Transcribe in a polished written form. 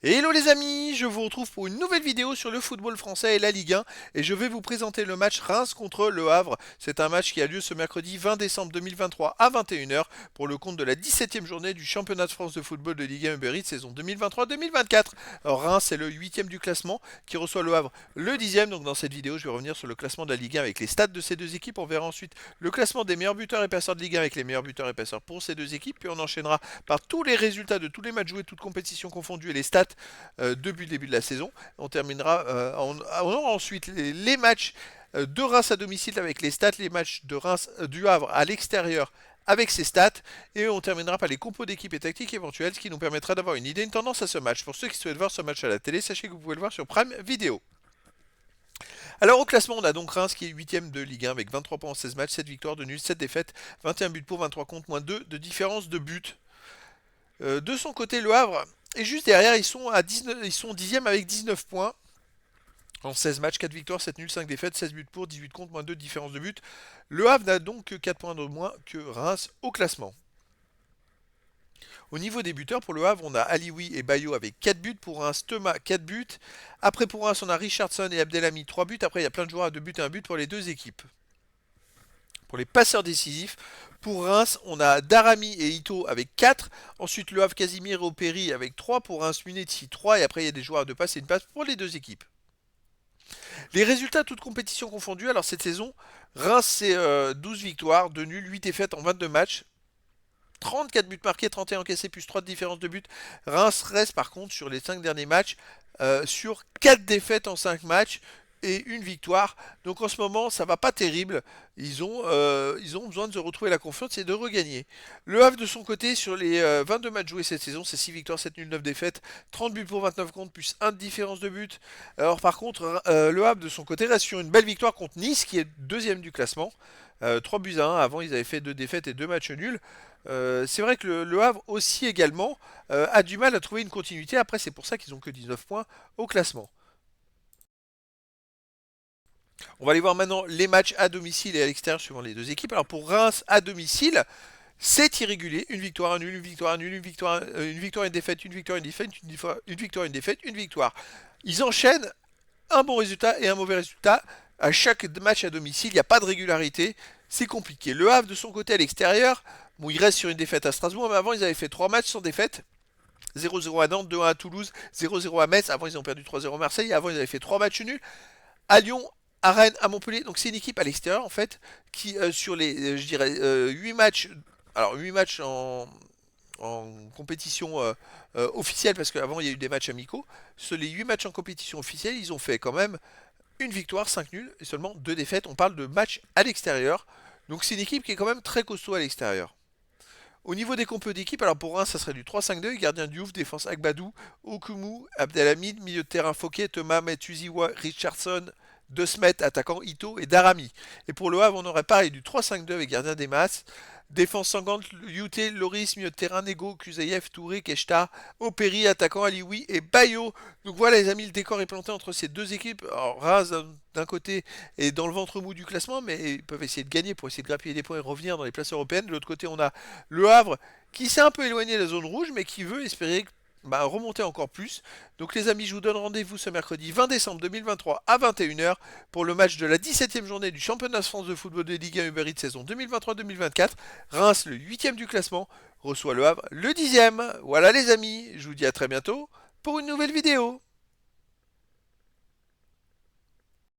Hello les amis, je vous retrouve pour une nouvelle vidéo sur le football français et la Ligue 1 et je vais vous présenter le match Reims contre Le Havre. C'est un match qui a lieu ce mercredi 20 décembre 2023 à 21h pour le compte de la 17e journée du championnat de France de football de Ligue 1 Uber Eats saison 2023-2024. Alors Reims est le 8e du classement qui reçoit Le Havre le 10e. Donc dans cette vidéo je vais revenir sur le classement de la Ligue 1 avec les stats de ces deux équipes. On verra ensuite le classement des meilleurs buteurs et passeurs de Ligue 1 avec les meilleurs buteurs et passeurs pour ces deux équipes. Puis on enchaînera par tous les résultats de tous les matchs joués, toutes compétitions confondues et les stats depuis le début de la saison. On terminera, on aura ensuite les matchs de Reims à domicile avec les stats, les matchs de Reims du Havre à l'extérieur avec ses stats, et on terminera par les compos d'équipe et tactiques éventuelles, ce qui nous permettra d'avoir une idée, une tendance à ce match. Pour ceux qui souhaitent voir ce match à la télé, sachez que vous pouvez le voir sur Prime Video. Alors au classement, on a donc Reims qui est 8ème de Ligue 1 avec 23 points en 16 matchs, 7 victoires, 2 nuls, 7 défaites, 21 buts pour, 23 contre, moins 2 de différence de but. De son côté, Le Havre est juste derrière, ils sont 10e avec 19 points. En 16 matchs, 4 victoires, 7 nuls, 5 défaites, 16 buts pour, 18 contre, moins 2 de différence de but. Le Havre n'a donc que 4 points de moins que Reims au classement. Au niveau des buteurs, pour le Havre, on a Alioui et Bayo avec 4 buts. Pour Reims, Thomas, 4 buts. Après, pour Reims, on a Richardson et Abdelhamid, 3 buts. Après, il y a plein de joueurs à 2 buts et 1 but pour les deux équipes. Pour les passeurs décisifs, pour Reims, on a Darami et Ito avec 4. Ensuite, Le Havre, Casimir et Opéry avec 3. Pour Reims, Munetti, 3. Et après, il y a des joueurs à 2 passes et une passe pour les deux équipes. Les résultats, toutes compétitions confondues, alors cette saison, Reims, c'est 12 victoires, 2 nuls, 8 défaites en 22 matchs. 34 buts marqués, 31 encaissés, plus 3 de différence de but. Reims reste par contre sur les 5 derniers matchs sur 4 défaites en 5 matchs et une victoire. Donc en ce moment, ça va pas terrible. Ils ont besoin de se retrouver la confiance et de regagner. Le Havre de son côté, sur les 22 matchs joués cette saison, c'est 6 victoires, 7 nuls, 9 défaites, 30 buts pour, 29 contre, plus 1 de différence de but. Alors par contre, le Havre de son côté reste sur une belle victoire contre Nice, qui est deuxième du classement. 3 buts à 1, avant ils avaient fait 2 défaites et 2 matchs nuls. C'est vrai que le Havre aussi également a du mal à trouver une continuité. Après, c'est pour ça qu'ils ont que 19 points au classement. On va aller voir maintenant les matchs à domicile et à l'extérieur suivant les deux équipes. Alors pour Reims à domicile, c'est irrégulier. Une victoire, un nul, une victoire, un nul, une victoire, une défaite, une victoire, une défaite, une victoire, une défaite, une victoire. Ils enchaînent un bon résultat et un mauvais résultat. À chaque match à domicile, il n'y a pas de régularité. C'est compliqué. Le Havre de son côté à l'extérieur, bon, il reste sur une défaite à Strasbourg, mais avant ils avaient fait 3 matchs sans défaite. 0-0 à Nantes, 2-1 à Toulouse, 0-0 à Metz. Avant ils ont perdu 3-0 à Marseille. Avant ils avaient fait 3 matchs nuls. À Lyon, à Rennes, à Montpellier. Donc c'est une équipe à l'extérieur en fait qui sur les je dirais 8 matchs, alors 8 matchs en compétition officielle, parce qu'avant il y a eu des matchs amicaux. Sur les 8 matchs en compétition officielle, ils ont fait quand même une victoire, 5 nuls et seulement 2 défaites. On parle de matchs à l'extérieur. Donc c'est une équipe qui est quand même très costaud à l'extérieur. Au niveau des compos d'équipe, alors pour un, ça serait du 3-5-2, gardien Diouf, défense Agbadou, Okumu, Abdelhamid, milieu de terrain Fouquet, Thomas, Metuziwa, Richardson, De Smet, attaquant Ito et Darami. Et pour le Havre, on aurait pareil du 3-5-2 avec gardien des masses, défense sanglante, Youté, Loris, milieu de terrain, Nego, Kuzayev, Touré, Keshta, Opéry, attaquant Alioui et Bayo. Donc voilà les amis, le décor est planté entre ces deux équipes. Alors Reims d'un côté est dans le ventre mou du classement, mais ils peuvent essayer de gagner pour essayer de grappiller des points et revenir dans les places européennes. De l'autre côté, on a Le Havre qui s'est un peu éloigné de la zone rouge, mais qui veut espérer remonter encore plus. Donc les amis, je vous donne rendez-vous ce mercredi 20 décembre 2023 à 21h pour le match de la 17e journée du championnat de France de football de Ligue 1 Uber Eats saison 2023-2024. Reims, le 8e du classement, reçoit Le Havre, le 10e. Voilà les amis, je vous dis à très bientôt pour une nouvelle vidéo.